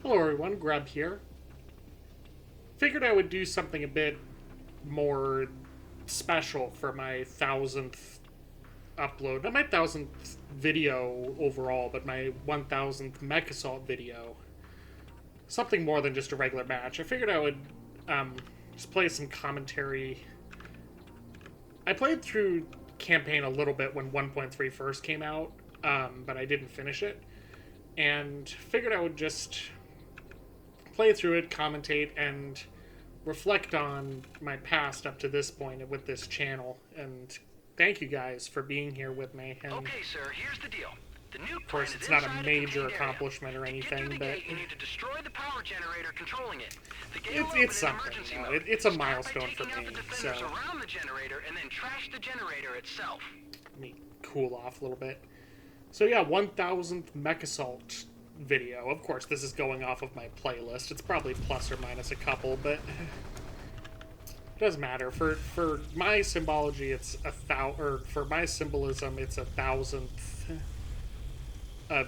Hello everyone, Grub here. Figured I would do something a bit more special for my 1000th upload. Not my 1000th video overall, but my 1000th MechAssault video. Something more than just a regular match. I figured I would just play some commentary. I played through campaign a little bit when 1.3 first came out, but I didn't finish it. And figured I would just play through it, commentate, and reflect on my past up to this point with this channel. And thank you guys for being here with me. And okay, sir, here's the deal. The new of course, it's not a major accomplishment or anything, but you need to destroy the power generator controlling it. It's something. You know, it's a milestone for me. So around the generator and then trash the generator itself. Let me cool off a little bit. So yeah, 1000th MechAssault video. Of course, this is going off of my playlist. It's probably plus or minus a couple, but it doesn't matter. For my symbology, it's for my symbolism, it's 1000th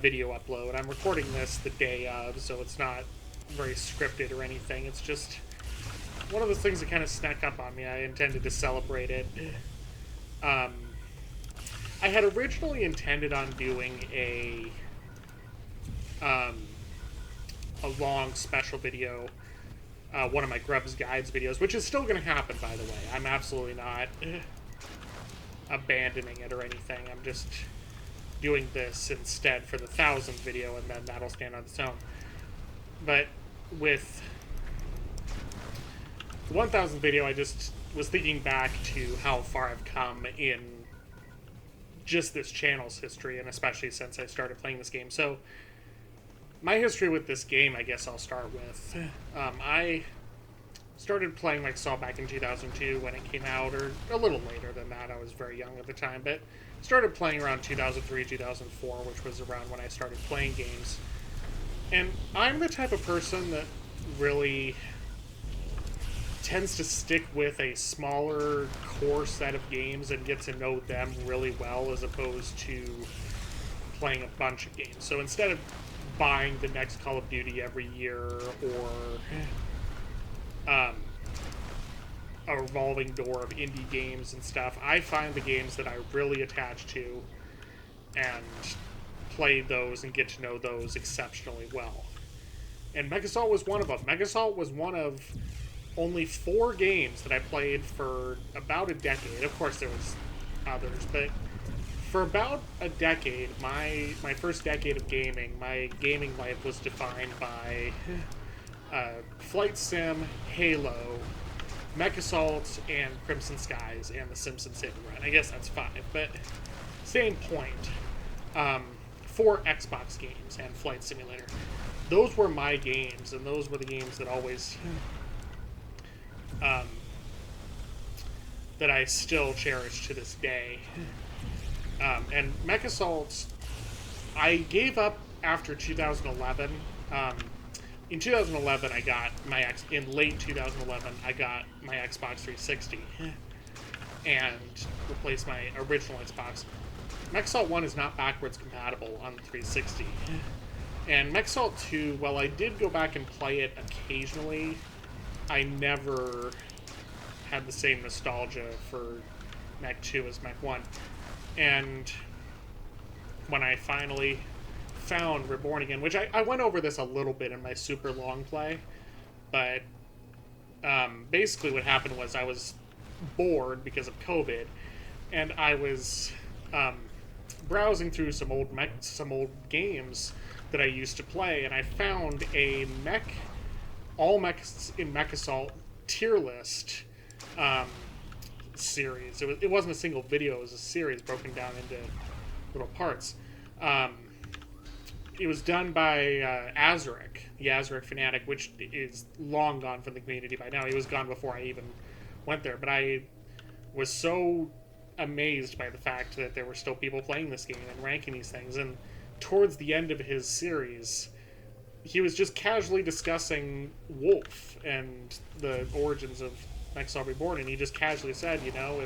video upload. I'm recording this the day of, so it's not very scripted or anything. It's just one of those things that kind of snuck up on me. I intended to celebrate it. I had originally intended on doing a long special video, one of my Grub's Guides videos, which is still going to happen, by the way. I'm absolutely not abandoning it or anything. I'm just doing this instead for the 1000th video, and then that'll stand on its own. But with the 1000th video, I just was thinking back to how far I've come in just this channel's history, and especially since I started playing this game. So my history with this game, I guess I'll start with. I started playing MechAssault back in 2002 when it came out, or a little later than that. I was very young at the time, but started playing around 2003, 2004, which was around when I started playing games. And I'm the type of person that really tends to stick with a smaller core set of games and get to know them really well, as opposed to playing a bunch of games. So instead of buying the next Call of Duty every year, or a revolving door of indie games and stuff, I find the games that I really attach to and play those and get to know those exceptionally well. And MechAssault was one of them. MechAssault was one of only 4 games that I played for about a decade. Of course, there was others, but for about a decade, my first decade of gaming, my gaming life was defined by Flight Sim, Halo, MechAssault, and Crimson Skies, and The Simpsons Hit and Run. I guess that's 5, but same point. 4 Xbox games and Flight Simulator. Those were my games, and those were the games that always that I still cherish to this day. And MechAssault, I gave up after 2011. In 2011, I got in late 2011, I got my Xbox 360 and replaced my original Xbox. MechAssault 1 is not backwards compatible on the 360. And MechAssault 2, while I did go back and play it occasionally, I never had the same nostalgia for Mech 2 as Mech 1. And when I finally found Reborn Again, which I went over this a little bit in my super long play, but basically what happened was I was bored because of COVID, and I was browsing through some old games that I used to play, and I found a all mechs in MechAssault tier list series. It wasn't a single video, it was a series broken down into little parts. It was done by Azaric, the Azaric Fanatic, which is long gone from the community by now. He was gone before I even went there, but I was so amazed by the fact that there were still people playing this game and ranking these things. And towards the end of his series, he was just casually discussing Wolf and the origins of MechAssault Reborn, and he just casually said, you know,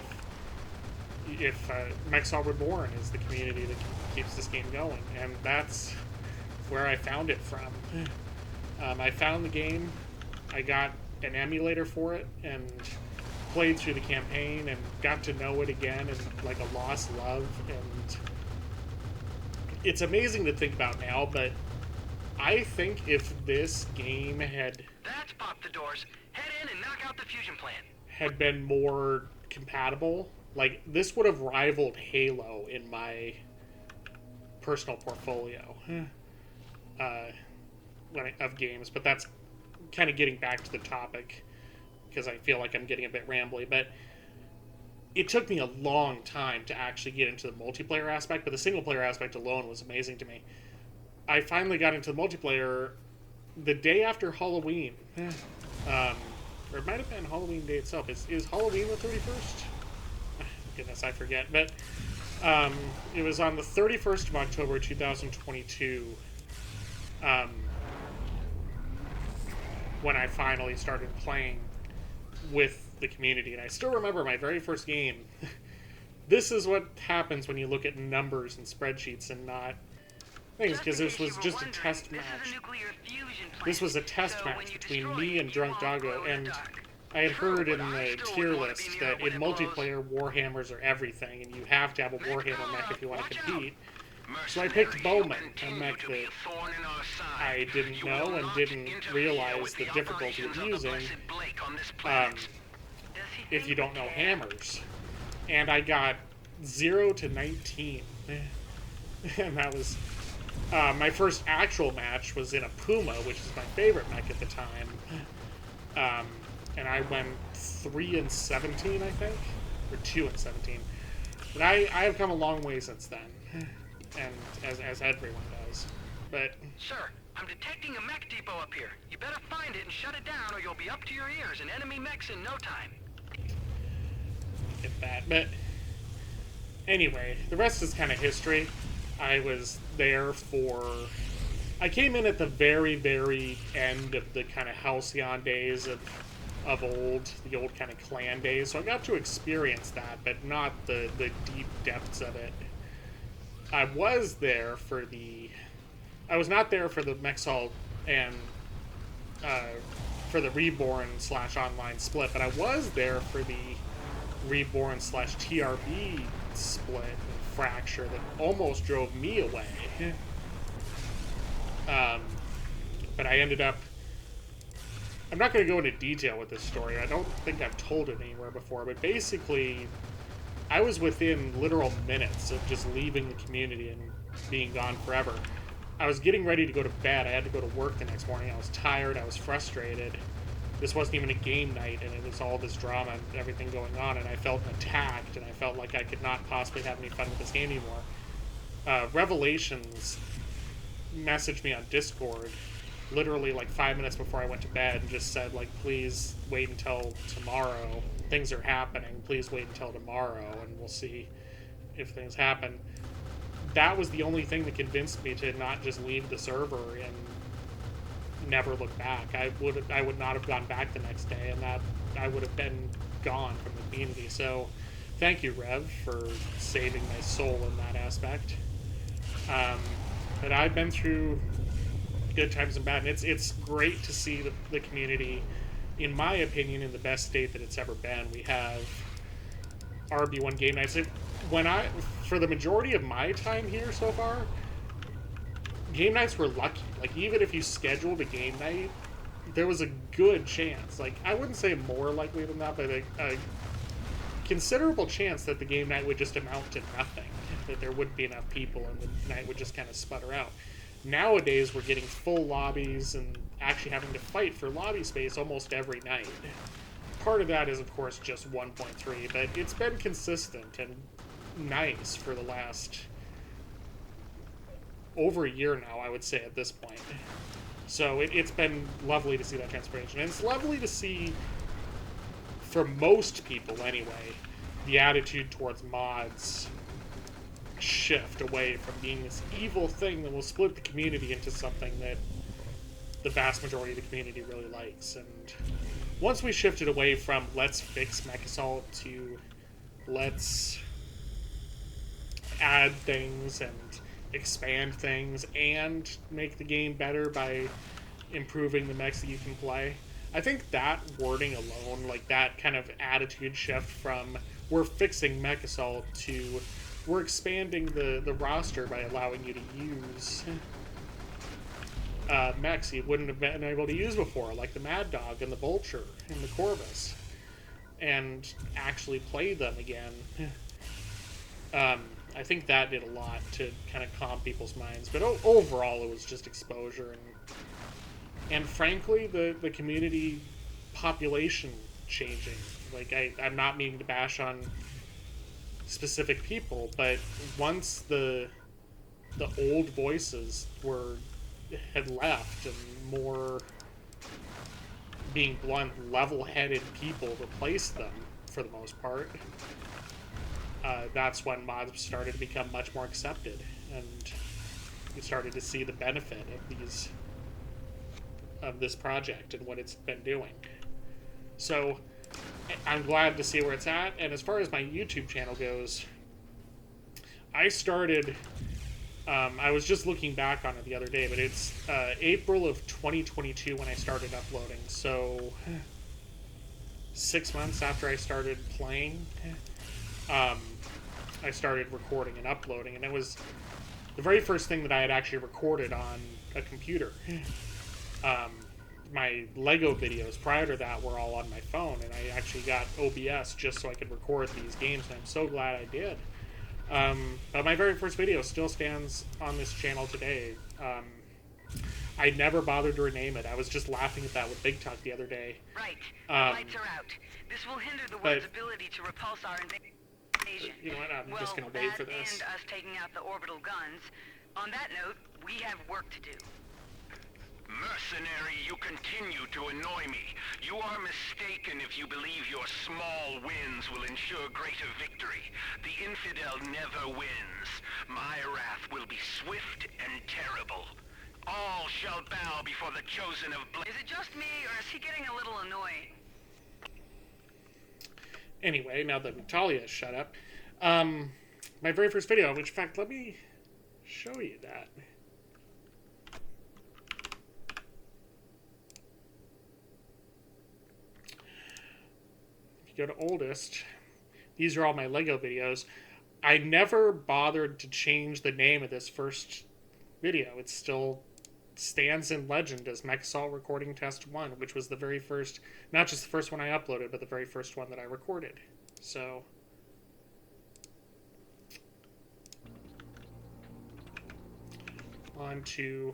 if MechAssault Reborn is the community that keeps this game going, and that's where I found it from. I found the game. I got an emulator for it and played through the campaign and got to know it again and like a lost love. And it's amazing to think about now, but I think if this game That's popped the doors. Head in and knock out the fusion plant. had been more compatible, like this would have rivaled Halo in my personal portfolio of games. But that's kind of getting back to the topic because I feel like I'm getting a bit rambly. But it took me a long time to actually get into the multiplayer aspect, but the single player aspect alone was amazing to me. I finally got into the multiplayer the day after Halloween. Or it might have been Halloween day itself. Is Halloween the 31st? Goodness, I forget. But it was on the 31st of October 2022 when I finally started playing with the community. And I still remember my very first game. This is what happens when you look at numbers and spreadsheets and not things, because this was just a test match. This was a test match between me and Drunk Doggo, and I had heard in the tier list that in multiplayer, Warhammers are everything, and you have to have a Warhammer mech if you want to compete. So I picked Bowman, a mech that I didn't know and didn't realize the difficulty of using if you don't know hammers. And I got 0 to 19. And that was... my first actual match was in a Puma, which is my favorite mech at the time. And I went 3 and 17, I think, or 2 and 17. But I have come a long way since then, and as everyone does. But sir, I'm detecting a mech depot up here. You better find it and shut it down, or you'll be up to your ears in enemy mechs in no time. Get that. But anyway, the rest is kind of history. I was there for... I came in at the very, very end of the kind of Halcyon days of old, the old kind of clan days, so I got to experience that, but not the deep depths of it. I was there for the... I was not there for the MechAssault and for the Reborn/Online split, but I was there for the Reborn/TRB split and fracture that almost drove me away. But I ended up... I'm not going to go into detail with this story. I don't think I've told it anywhere before, but basically, I was within literal minutes of just leaving the community and being gone forever. I was getting ready to go to bed. I had to go to work the next morning. I was tired. I was frustrated. This wasn't even a game night, and it was all this drama and everything going on, and I felt attacked, and I felt like I could not possibly have any fun with this game anymore. Revelations messaged me on Discord literally like 5 minutes before I went to bed and just said, like, please wait until tomorrow. Things are happening. Please wait until tomorrow, and we'll see if things happen. That was the only thing that convinced me to not just leave the server and never look back. I would not have gone back the next day, and that I would have been gone from the community. So thank you, Rev, for saving my soul in that aspect. But I've been through good times and bad, and it's great to see the community, in my opinion, in the best state that it's ever been. We have RB1 game nights. For the majority of my time here so far, game nights were lucky. Like, even if you scheduled a game night, there was a good chance, like, I wouldn't say more likely than that, but a considerable chance that the game night would just amount to nothing, that there wouldn't be enough people and the night would just kind of sputter out. Nowadays, we're getting full lobbies and actually having to fight for lobby space almost every night. Part of that is, of course, just 1.3, but it's been consistent and nice for the last over a year now, I would say, at this point. So it's been lovely to see that transformation. And it's lovely to see, for most people anyway, the attitude towards mods shift away from being this evil thing that will split the community into something that the vast majority of the community really likes. And once we shifted away from let's fix MechAssault to let's add things and expand things and make the game better by improving the mechs that you can play. I think that wording alone, like that kind of attitude shift from we're fixing MechAssault to we're expanding the roster by allowing you to use mechs you wouldn't have been able to use before, like the Mad Dog and the Vulture and the Corvus, and actually play them again. I think that did a lot to kind of calm people's minds, but overall it was just exposure and frankly the community population changing. Like I'm not meaning to bash on specific people, but once the old voices had left and more, being blunt, level-headed people replaced them for the most part, that's when mods started to become much more accepted, and you started to see the benefit of this project and what it's been doing. So I'm glad to see where it's at. And as far as my YouTube channel goes, I started, I was just looking back on it the other day, but it's April of 2022 when I started uploading. So 6 months after I started playing, I started recording and uploading, and it was the very first thing that I had actually recorded on a computer. My Lego videos prior to that were all on my phone, and I actually got OBS just so I could record these games, and I'm so glad I did. But my very first video still stands on this channel today. I never bothered to rename it. I was just laughing at that with Big Talk the other day. Right. The lights are out. This will hinder the world's ability to repulse our invasion. You know what? I'm just going to wait for this. And us taking out the orbital guns. On that note, we have work to do. Mercenary, you continue to annoy me. You are mistaken if you believe your small wins will ensure greater victory. The infidel never wins. My wrath will be swift and terrible. All shall bow before the chosen of blood. Is it just me, or is he getting a little annoying? Anyway, now that Natalia shut up, my very first video, which in fact, let me show you that. If you go to oldest, these are all my Lego videos. I never bothered to change the name of this first video. It still stands in legend as MechAssault Recording Test 1, which was the very first, not just the first one I uploaded, but the very first one that I recorded. So on to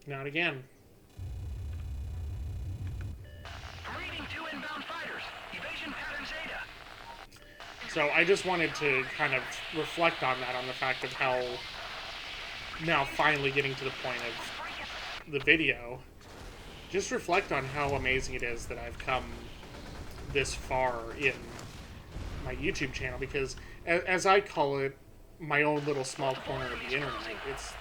Not Again. I'm reading 2 inbound fighters. Evasion pattern Zeta. So I just wanted to kind of reflect on that, on the fact of how now finally getting to the point of the video, just reflect on how amazing it is that I've come this far in my YouTube channel, because as I call it, my own little small corner of the internet, it's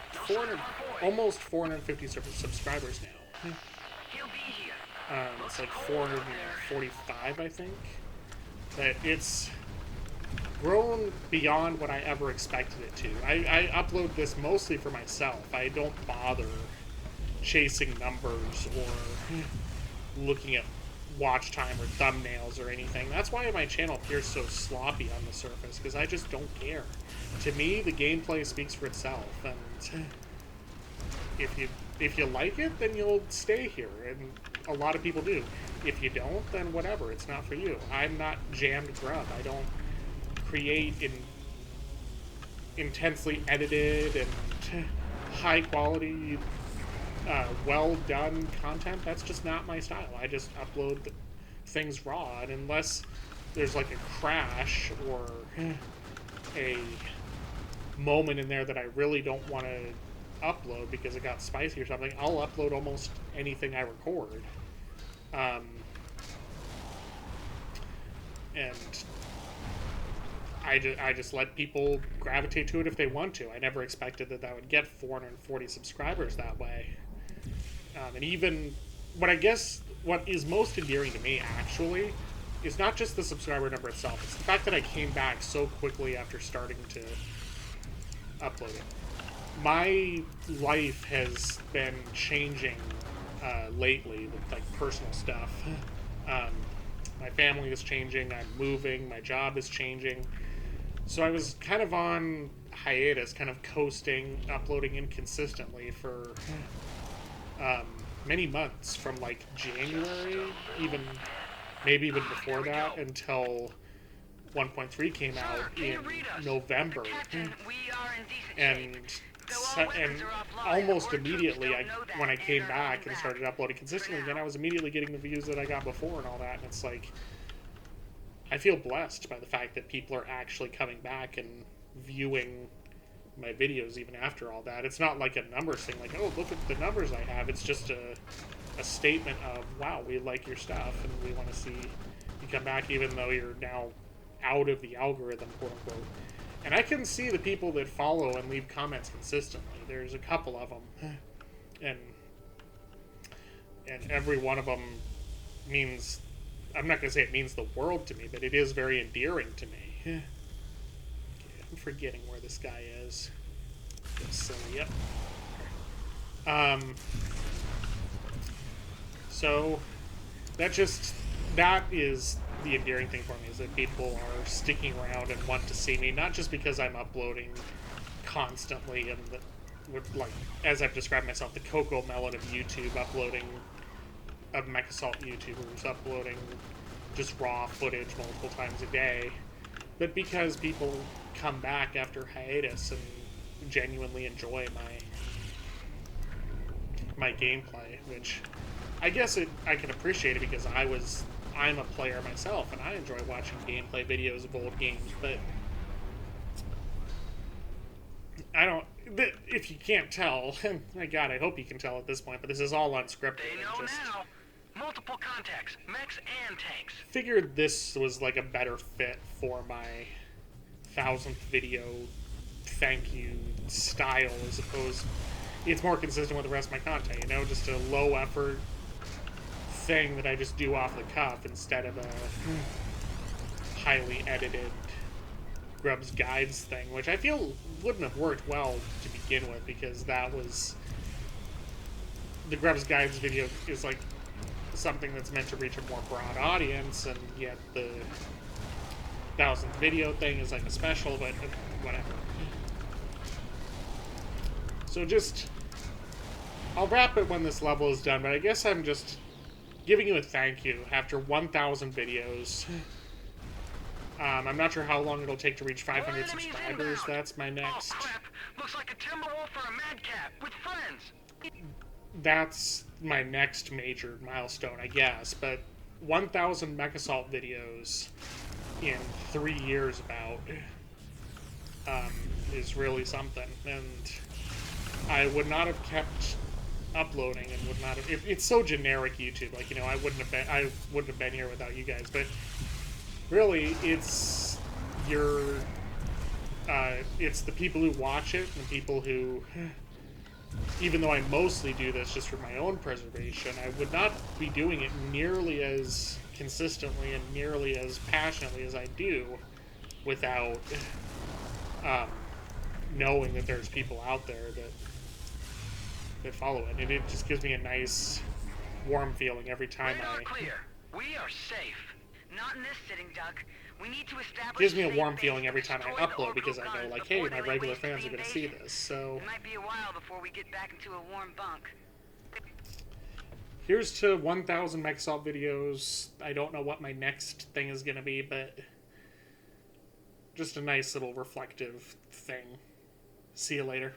almost 450 subscribers now. He'll be here. It's like 445, I think. But it's grown beyond what I ever expected it to. I upload this mostly for myself. I don't bother chasing numbers or looking at watch time or thumbnails or anything. That's why my channel appears so sloppy on the surface, because I just don't care. To me, the gameplay speaks for itself, and if you like it, then you'll stay here, and a lot of people do. If you don't, then whatever, it's not for you. I'm not jammed grub. I don't create intensely edited and high quality, well done content. That's just not my style. I just upload things raw, and unless there's like a crash or a moment in there that I really don't want to upload because it got spicy or something, I'll upload almost anything I record. And I just let people gravitate to it if they want to. I never expected that would get 440 subscribers that way. And even what is most endearing to me, actually, is not just the subscriber number itself. It's the fact that I came back so quickly after starting to upload it. my life has been changing lately with like personal stuff. Um, my family is changing. I'm moving. My job is changing. So I was kind of on hiatus, kind of coasting, uploading inconsistently for many months, from like January, even maybe even before that, until 1.3 came out in November. And and almost immediately, when I came back and started uploading consistently again, I was immediately getting the views that I got before and all that. And it's like, I feel blessed by the fact that people are actually coming back and viewing my videos even after all that. It's not like a numbers thing, like, oh, look at the numbers I have. It's just a statement of, wow, we like your stuff and we want to see you come back, even though you're now out of the algorithm, quote unquote. And I can see the people that follow and leave comments consistently. There's a couple of them, and every one of them means, I'm not gonna say it means the world to me, but it is very endearing to me. Okay, I'm forgetting where this guy is. So yep. So that is the endearing thing for me, is that people are sticking around and want to see me, not just because I'm uploading constantly and with, like, as I've described myself, the Coco Melon of YouTube, of MechAssault YouTubers uploading just raw footage multiple times a day, but because people come back after hiatus and genuinely enjoy my gameplay, which I guess I can appreciate it because I'm a player myself, and I enjoy watching gameplay videos of old games, but I don't... If you can't tell, my god, I hope you can tell at this point, but this is all unscripted. They know now. Multiple contacts, mechs and tanks. Figured this was like a better fit for my 1000th video thank you style, as opposed... It's more consistent with the rest of my content, you know? Just a low effort thing that I just do off the cuff instead of a highly edited Grub's Guides thing, which I feel wouldn't have worked well to begin with, because that was... The Grub's Guides video is like something that's meant to reach a more broad audience, and yet the 1000th video thing is like a special, but whatever. So just... I'll wrap it when this level is done, but I guess I'm just giving you a thank you after 1,000 videos. I'm not sure how long it'll take to reach 500 subscribers. That's my next... Oh, crap. Looks like a timber wolf or a madcap with friends. That's my next major milestone, I guess. But 1,000 MechAssault videos in 3 years about is really something. And I would not have kept uploading and would not have... It's so generic, YouTube. Like, you know, I wouldn't have been here without you guys. But really, it's it's the people who watch it and the people who, even though I mostly do this just for my own preservation, I would not be doing it nearly as consistently and nearly as passionately as I do without knowing that there's people out there that follow it. And it just gives me a nice, warm feeling every time Radar clear. We are safe. Not in this sitting duck. We need to establish. Gives me a safe warm base feeling every time I destroy the upload, because I orbital know, guns like, hey, before my they regular waste the fans are going to see invasion. this. So It might be a while before we get back into a warm bunk. here's to 1,000 MechAssault videos. I don't know what my next thing is going to be, but just a nice little reflective thing. See you later.